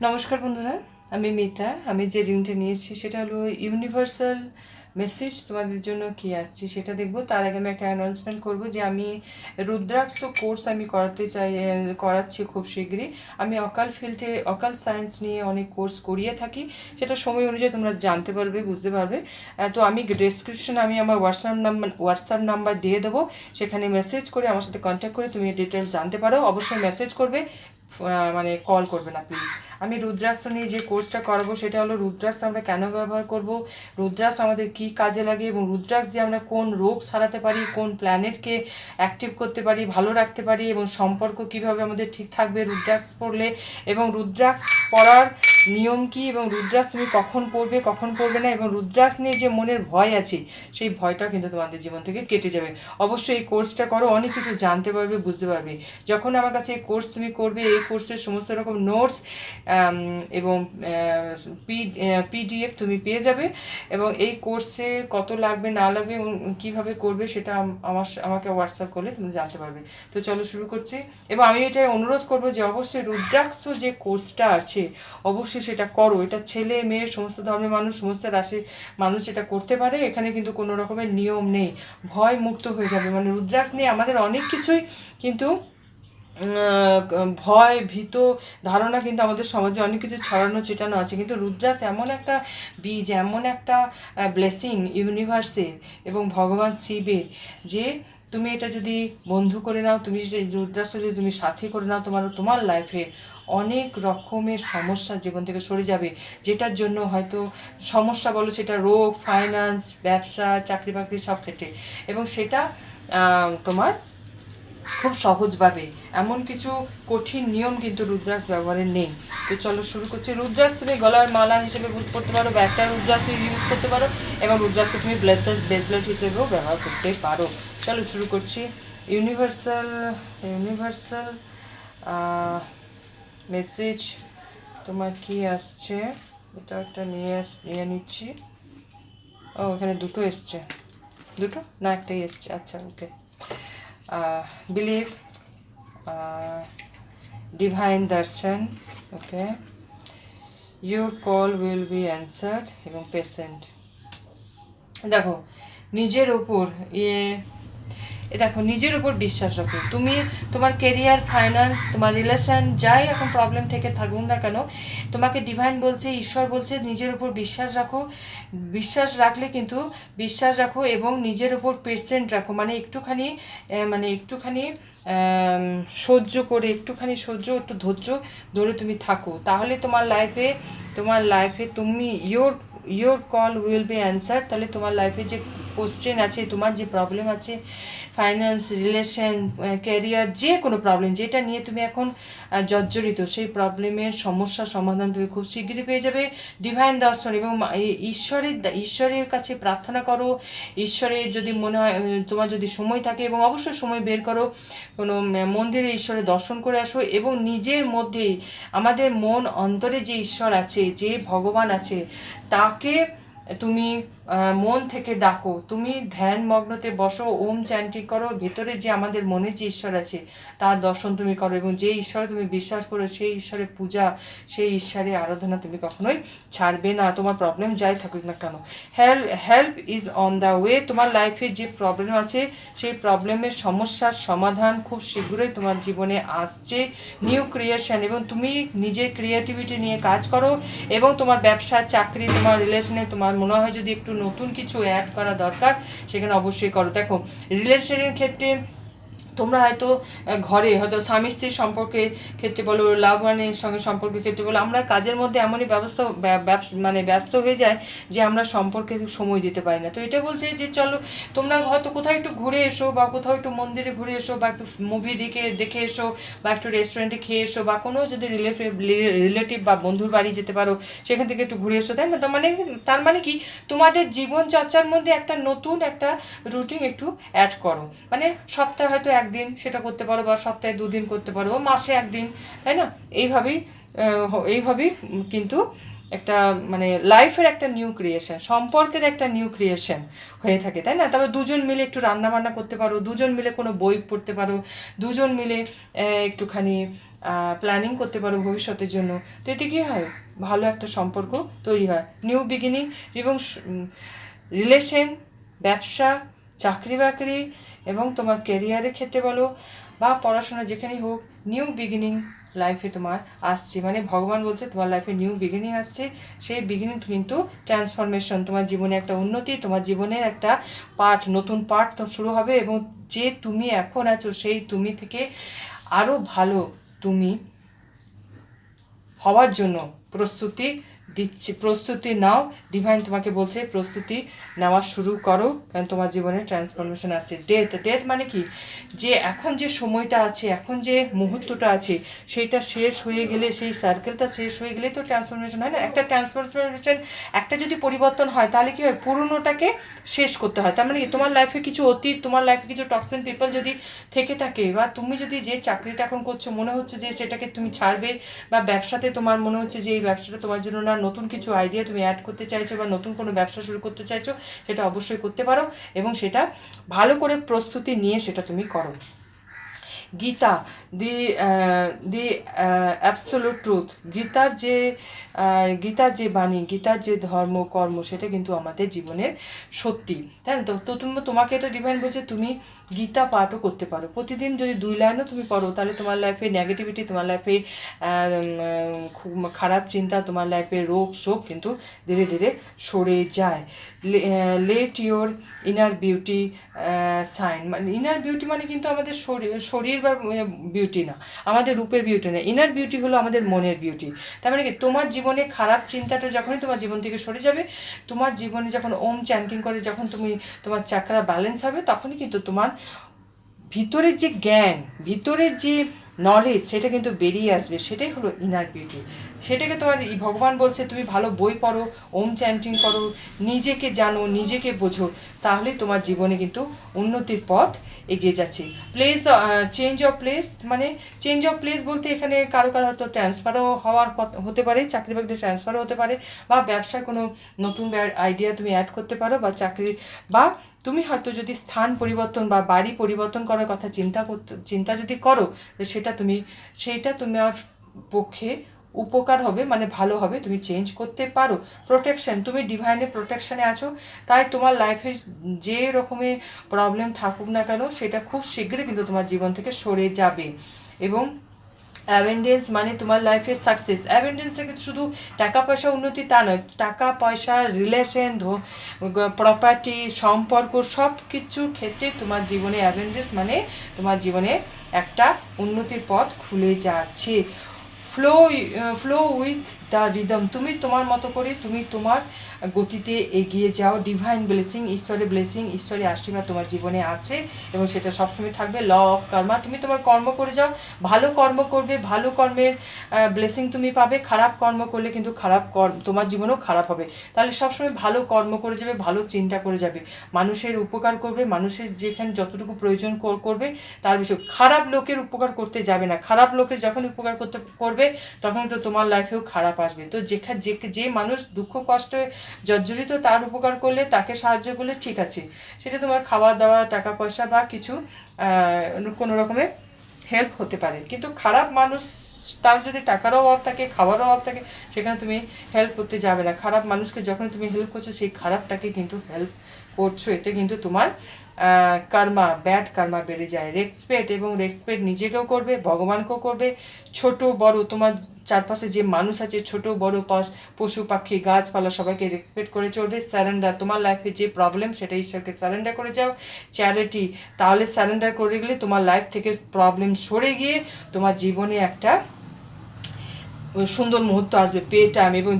নমস্কার বন্ধুরা, আমি মিতা। আমি যে রিংটা নিয়েছি সেটা হলো ইউনিভার্সাল মেসেজ তোমাদের জন্য কি আসছে সেটা দেখব। তার আগে আমি একটা অ্যানাউন্সমেন্ট করব যে আমি রুদ্রাক্ষ কোর্স আমি করাচ্ছি খুব শীঘ্রই। আমি অকাল ফিল্ডে অকাল সায়েন্স নিয়ে অনেক কোর্স করিয়ে থাকি, সেটা সময় অনুযায়ী তোমরা জানতে পারবে, বুঝতে পারবে। তো আমি ডেসক্রিপশনে আমি আমার হোয়াটসঅ্যাপ নাম্বার দিয়ে দেবো, সেখানে মেসেজ করে আমার সাথে কন্ট্যাক্ট করে তুমি ডিটেলস জানতে পারো। অবশ্যই মেসেজ করবে, মানে কল করবে না প্লিজ। আমি রুদ্রাক্ষ নিয়ে যে কোর্সটা করাবো সেটা হলো রুদ্রাক্ষ আমরা কেন ব্যবহার করব, রুদ্রাক্ষ আমাদের কি কাজে লাগে, এবং রুদ্রাক্ষ দিয়ে আমরা কোন রোগ সারাতে পারি, কোন প্ল্যানেটকে অ্যাক্টিভ করতে পারি, ভালো রাখতে পারি, এবং সম্পর্ক কিভাবে আমাদের ঠিক থাকবে রুদ্রাক্ষ পড়লে, এবং রুদ্রাক্ষ পড়ার নিয়ম কি, এবং রুদ্রাক্ষ তুমি কখন পড়বে কখন পড়বে না, এবং রুদ্রাক্ষ নিয়ে যে মনের ভয় আছে সেই ভয়টা কিন্তু তোমাদের জীবন থেকে কেটে যাবে। অবশ্যই এই কোর্সটা করো, অনেক কিছু জানতে পারবে, বুঝতে পারবে। যখন আমার কাছে এই কোর্স তুমি করবে, এই কোর্সের সমস্ত রকম নোটস এবং পিডিএফ তুমি পেয়ে যাবে, এবং এই কোর্সে কত লাগবে না লাগবে এবং কীভাবে করবে সেটা আমাকে হোয়াটসঅ্যাপ করলে তুমি জানতে পারবে। তো চলো শুরু করছি। এবং আমি এটাই অনুরোধ করবো যে অবশ্যই রুদ্রাক্ষ যে কোর্সটা আছে অবশ্যই সেটা করো। এটা ছেলে মেয়ে সমস্ত ধর্মের মানুষ, সমস্ত রাশির মানুষ এটা করতে পারে। এখানে কিন্তু কোনো রকমের নিয়ম নেই, ভয় মুক্ত হয়ে যাবে। মানে রুদ্রাক্ষ নিয়ে আমাদের অনেক কিছুই কিন্তু ভয় ভীত ধারণা কিন্তু আমাদের সমাজে অনেক কিছু ছড়ানো ছিটানো আছে, কিন্তু রুদ্রাক্ষ এমন একটা বীজ, এমন একটা ব্লেসিং ইউনিভার্সের এবং ভগবান শিবের, যে তুমি এটা যদি বন্ধু করে নাও, তুমি যদি রুদ্রাক্ষ যদি তুমি সাথী করে নাও, তোমার লাইফে অনেক রকমের সমস্যা জীবন থেকে সরে যাবে। যেটার জন্য হয়তো সমস্যা বলো, সেটা রোগ, ফাইন্যান্স, ব্যবসা, চাকরি বাকরি সব ক্ষেত্রে, এবং সেটা তোমার খুব সহজভাবে, এমন কিছু কঠিন নিয়ম কিন্তু রুদ্রাক্ষ ব্যবহারের নেই। তো চলো শুরু করছি। রুদ্রাক্ষ তুমি গলার মালা হিসেবে ইউজ করতে পারো, বা একটা রুদ্রাক্ষ ইউজ করতে পারো, এবং রুদ্রাক্ষকে তুমি ব্রেসলেট হিসেবেও ব্যবহার করতে পারো। চলো শুরু করছি। ইউনিভার্সাল মেসেজ তোমার কি আসছে এটা একটা নিয়ে নিচ্ছি। ও, এখানে দুটো এসছে, দুটো না একটাই এসছে, আচ্ছা ওকে। Believe, divine darshan, okay, your call will be answered, এবং পেশেন্ট। দেখো নিজের ওপর দেখো নিজের উপর বিশ্বাস রাখো। তুমি তোমার কেরিয়ার, ফাইন্যান্স, তোমার রিলেশন যাই এখন প্রবলেম থেকে থাকুক না কেন, তোমাকে ডিভাইন বলছে, ঈশ্বর বলছে নিজের উপর বিশ্বাস রাখো। বিশ্বাস রাখো এবং নিজের উপর পেশেন্ট রাখো। মানে একটুখানি সহ্য করে, একটু ধৈর্য ধরে তুমি থাকো, তাহলে তোমার লাইফে তুমি your call will be answer. তাহলে তোমার লাইফে যে কোশ্চেন আছে, তোমার যে প্রবলেম আছে, ফাইন্যান্স, রিলেশন, ক্যারিয়ার, যে কোনো প্রবলেম যেটা নিয়ে তুমি এখন জর্জরিত, সেই প্রবলেমের সমস্যার সমাধান তুমি খুব শীঘ্রই পেয়ে যাবে। ডিভাইন দর্শন এবং ঈশ্বরের কাছে প্রার্থনা করো। ঈশ্বরের যদি মনে হয়, তোমার যদি সময় থাকে, এবং অবশ্যই সময় বের করো, কোনো মন্দিরে ঈশ্বরের দর্শন করে আসো, এবং নিজের মধ্যেই আমাদের মন অন্তরে যে ঈশ্বর আছে, যে ভগবান আছে, তাকে তুমি মন থেকে ডাকো। তুমি ধ্যান মগ্নতে বসো, ওম চ্যান্টিং করো, ভেতরে যে আমাদের মনে যে ঈশ্বর আছে তার দর্শন তুমি করো, এবং যে ঈশ্বরে তুমি বিশ্বাস করো সেই ঈশ্বরের পূজা, সেই ঈশ্বরের আরাধনা তুমি কখনোই ছাড়বে না, তোমার প্রবলেম যাই থাকুক না কেন। Help is on the way. তোমার লাইফে যে প্রবলেম আছে সেই প্রবলেমের সমস্যার সমাধান খুব শীঘ্রই তোমার জীবনে আসছে। নিউ ক্রিয়েশন, এবং তুমি নিজের ক্রিয়েটিভিটি নিয়ে কাজ করো, এবং তোমার ব্যবসা, চাকরি, তোমার রিলেশনে তোমার মনে হয় যদি একটু নতুন কিছু অ্যাড করা দরকার, সেখানে অবশ্যই করো। দেখো রিলেশনের ক্ষেত্রে তোমরা হয়তো ঘরে হয়তো স্বামী স্ত্রীর সম্পর্কের ক্ষেত্রে বলো, লাভ ওয়ানের সঙ্গে সম্পর্কের ক্ষেত্রে বলো, আমরা কাজের মধ্যে এমনই ব্যস্ত হয়ে যায় যে আমরা সম্পর্কে সময় দিতে পারি না। তো এটা বলছে যে চলো তোমরা হয়তো কোথাও একটু ঘুরে এসো, বা কোথাও একটু মন্দিরে ঘুরে এসো, বা একটু মুভি দেখে এসো, বা একটু রেস্টুরেন্টে খেয়ে এসো, বা কোনো যদি রিলেটিভ বা বন্ধুর বাড়ি যেতে পারো, সেখান থেকে একটু ঘুরে এসো, তাই না? তার মানে কি, তোমাদের জীবনচর্চার মধ্যে একটা নতুন একটা রুটিন একটু অ্যাড করো। মানে সপ্তাহে হয়তো একদিন সেটা করতে পারো, বা সপ্তাহে 2 দিন করতে পারো, বা মাসে 1 দিন, তাই না? এইভাবেই কিন্তু একটা মানে লাইফের একটা নিউ ক্রিয়েশন, সম্পর্কের একটা নিউ ক্রিয়েশন হয়ে থাকে, তাই না? তারপর দুজন মিলে একটু রান্নাবান্না করতে পারো, দুজন মিলে কোনো বই পড়তে পারো, দুজন মিলে একটুখানি প্ল্যানিং করতে পারো ভবিষ্যতের জন্য। তো এতে কী হয়, ভালো একটা সম্পর্ক তৈরি হয়, নিউ বিগিনিং এবং রিলেশন, ব্যবসা, চাকরি বাকরি এবং তোমার ক্যারিয়ারের ক্ষেত্রে বলো বা পড়াশোনা যেখানেই হোক, নিউ বিগিনিং লাইফে তোমার আসছে। মানে ভগবান বলছে তোমার লাইফে নিউ বিগিনিং আসছে, সেই বিগিনিং কিন্তু ট্রান্সফরমেশন, তোমার জীবনে একটা উন্নতি, তোমার জীবনের একটা পার্ট, নতুন পার্ট তো শুরু হবে এবং যে তুমি এখন আছো সেই তুমি থেকে আরও ভালো তুমি হওয়ার জন্য প্রস্তুতি দিচ্ছি, প্রস্তুতি নাও। ডিভাইন তোমাকে বলছে প্রস্তুতি নেওয়া শুরু করো, কারণ তোমার জীবনে ট্রান্সফরমেশন আসছে। ডেথ মানে কি, যে এখন যে সময়টা আছে, এখন যে মুহূর্তটা আছে, সেইটা শেষ হয়ে গেলে, সেই সার্কেলটা শেষ হয়ে গেলে তো ট্রান্সফরমেশন হয় না। একটা ট্রান্সফরমেশন, একটা যদি পরিবর্তন হয় তাহলে কী হয়, পুরনোটাকে শেষ করতে হয়। তার মানে কি, তোমার লাইফে কিছু অতীত, তোমার লাইফে কিছু টক্সিন পিপল যদি থেকে থাকে, বা তুমি যদি যে চাকরিটা এখন করছো মনে হচ্ছে যে সেটাকে তুমি ছাড়বে, বা ব্যবসাতে তোমার মনে হচ্ছে যে এই ব্যবসাটা তোমার জন্য না, নতুন কিছু আইডিয়া তুমি অ্যাড করতে চাইছো বা নতুন কোনো ব্যবসা শুরু করতে চাইছো, সেটা অবশ্যই করতে পারো এবং সেটা ভালো করে প্রস্তুতি নিয়ে সেটা তুমি করো। গীতা, দি অ্যাবসোলুট ট্রুথ, গীতার যে বাণী, গীতার যে ধর্ম কর্ম, সেটা কিন্তু আমাদের জীবনের সত্যি, তাই না? তো তোমাকে এটা ডিভাইন বলছে তুমি গীতা পাঠও করতে পারো, প্রতিদিন যদি 2 লাইনও তুমি পড়ো, তাহলে তোমার লাইফে নেগেটিভিটি, তোমার লাইফে খারাপ চিন্তা, তোমার লাইফে রোগ শোক কিন্তু ধীরে ধীরে সরে যায়। Let your inner beauty shine, মানে ইনার বিউটি মানে কিন্তু আমাদের শরীর বা বিউটি না, আমাদের রূপের বিউটি না, ইনার বিউটি হলো আমাদের মনের বিউটি। তার মানে কি, তোমার জীবনে খারাপ চিন্তাটা যখনই তোমার জীবন থেকে সরে যাবে, তোমার জীবনে যখন ওম চ্যান্টিং করে, যখন তোমার চাকরা ব্যালেন্স হবে, তখনই কিন্তু তোমার ভিতরের যে জ্ঞান, ভিতরের যে নলেজ, সেটা কিন্তু বেরিয়ে আসবে, সেটাই হলো ইনার বিউটি। সেটাকে তোমার ভগবান বলছে তুমি ভালো বই পড়ো, ওম চ্যান্টিং করো, নিজেকে জানো, নিজেকে বোঝো, তাহলে তোমার জীবনে কিন্তু উন্নতির পথ এগিয়ে যাচ্ছে। প্লেস, চেঞ্জ অফ প্লেস, মানে চেঞ্জ অফ প্লেস বলতে এখানে কারো হয়তো ট্রান্সফারও হওয়ার হতে পারে, চাকরি বাকরি ট্রান্সফারও হতে পারে, বা ব্যবসার কোনো নতুন আইডিয়া তুমি অ্যাড করতে পারো, বা চাকরি, বা তুমি হয়তো যদি স্থান পরিবর্তন বা বাড়ি পরিবর্তন করার কথা চিন্তা যদি করো, সেইটা তোমার পক্ষে উপকার হবে, মানে ভালো হবে, তুমি চেঞ্জ করতে পারো। প্রোটেকশন, তুমি ডিভাইনের প্রোটেকশানে আছো, তাই তোমার লাইফে যে রকমের প্রবলেম থাকুক না কেন, সেটা খুব শীঘ্রই কিন্তু তোমার জীবন থেকে সরে যাবে। এবং অ্যাবেন্ডেন্স মানে তোমার লাইফের সাকসেস। অ্যাবেন্ডেন্সটা কিন্তু শুধু টাকা পয়সা উন্নতি তা নয়, টাকা পয়সা, রিলেশন, প্রপার্টি, সম্পর্ক, সব কিছুর ক্ষেত্রে তোমার জীবনে অ্যাবেন্ডেন্স মানে তোমার জীবনে একটা উন্নতির পথ খুলে যাচ্ছে। ফ্লো উইথ দ্য রিদম, তুমি তোমার মতো করে তুমি তোমার গতিতে এগিয়ে যাও। ডিভাইন ব্লেসিং, ঈশ্বরের ব্লেসিং, ঈশ্বরের আশীর্বাদ তোমার জীবনে আছে এবং সেটা সবসময় থাকবে। ল অফ কর্মা, তুমি তোমার কর্ম করে যাও, ভালো কর্ম করবে, ভালো কর্মের ব্লেসিং তুমি পাবে। খারাপ কর্ম করলে কিন্তু তোমার জীবনেও খারাপ হবে। তাহলে সবসময় ভালো কর্ম করে যাবে, ভালো চিন্তা করে যাবে, মানুষের উপকার করবে, মানুষের যেখানে যতটুকু প্রয়োজন করবে তার বিষয়। খারাপ লোকের উপকার করতে যাবে না, খারাপ লোকের যখন উপকার করবে তখন তো তোমার লাইফেও খারাপ আসবে। তো যে মানুষ দুঃখ কষ্টে জর্জরিত, তার উপকার করলে, তাকে সাহায্য করলে ঠিক আছে, সেটা তোমার খাওয়া দাওয়া, টাকা পয়সা বা কিছু কোনো রকমের হেল্প হতে পারে। কিন্তু খারাপ মানুষ, তার যদি টাকারও অভাব থাকে, খাওয়ারও অভাব থাকে, সেখানে তুমি হেল্প করতে যাবে না। খারাপ মানুষকে যখন তুমি হেল্প করছো, সেই খারাপটাকে কিন্তু হেল্প করছো, এতে কিন্তু তোমার কর্মা, ব্যাড কর্মা বেড়ে যায়। রেসপেক্ট, এবং রেসপেক্ট নিজেকেও করবে, ভগবানকেও করবে। ছোট বড় তোমার চারপাশে যে মানুষ আছে, ছোট বড় পশু পাখি গাছপালা সবাইকে রেসপেক্ট করে চলবে। স্যারেন্ডার, তোমার লাইফে যে প্রবলেম সেটা ঈশ্বরকে স্যারেন্ডার করে যাও। চ্যারিটি, তাহলে স্যারেন্ডার করে গেলে তোমার লাইফ থেকে প্রবলেম সরে গিয়ে তোমার জীবনে একটা সুন্দর মুহূর্ত আসবে, পে টাইম, এবং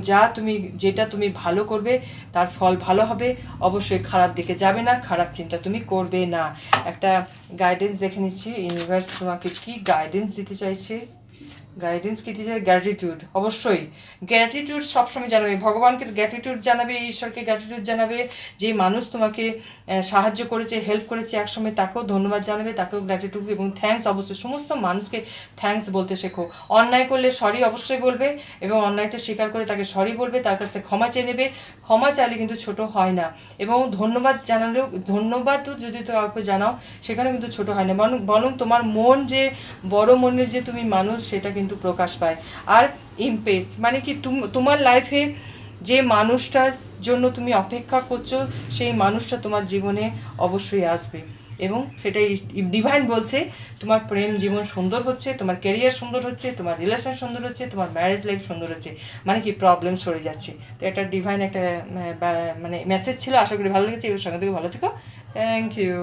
যেটা তুমি ভালো করবে তার ফল ভালো হবে। অবশ্যই খারাপ দিকে যাবে না, খারাপ চিন্তা তুমি করবে না। একটা গাইডেন্স দেখে নিচ্ছি, ইউনিভার্স তোমাকে কি গাইডেন্স দিতে চাইছে। গাইডেন্স কী দিয়েছে? গ্র্যাটিটিউড, অবশ্যই গ্র্যাটিটিউড সবসময় জানাবে, ভগবানকে গ্র্যাটিটিউড জানাবে, ঈশ্বরকে গ্র্যাটিটিউড জানাবে, যে মানুষ তোমাকে সাহায্য করেছে, হেল্প করেছে একসময়, তাকেও ধন্যবাদ জানাবে, তাকেও গ্র্যাটিটিউড এবং থ্যাঙ্কস, অবশ্যই সমস্ত মানুষকে থ্যাঙ্কস বলতে শেখো। অন্যায় করলে সরি অবশ্যই বলবে এবং অন্যায়টা স্বীকার করে তাকে সরি বলবে, তার কাছ থেকে ক্ষমা চেয়ে নেবে। ক্ষমা চাইলে কিন্তু ছোট হয় না, এবং ধন্যবাদ জানালেও, ধন্যবাদও যদি তো কাউকে জানাও সেখানে কিন্তু ছোট হয় না, বরং বরং তোমার মন যে বড় মনের যে তুমি মানুষ সেটা কিন্তু প্রকাশ পায়। আর ইমপ্রেস মানে কি, তোমার লাইফে যে মানুষটার জন্য তুমি অপেক্ষা করছো সেই মানুষটা তোমার জীবনে অবশ্যই আসবে, এবং সেটাই ডিভাইন বলছে। তোমার প্রেম জীবন সুন্দর হচ্ছে, তোমার ক্যারিয়ার সুন্দর হচ্ছে, তোমার রিলেশন সুন্দর হচ্ছে, তোমার ম্যারেজ লাইফ সুন্দর হচ্ছে, মানে কি প্রবলেম সরে যাচ্ছে। তো এটা ডিভাইন একটা মানে মেসেজ ছিল। আশা করি ভালো লেগেছে। এবার সঙ্গে থেকে ভালো থেকো। Thank you.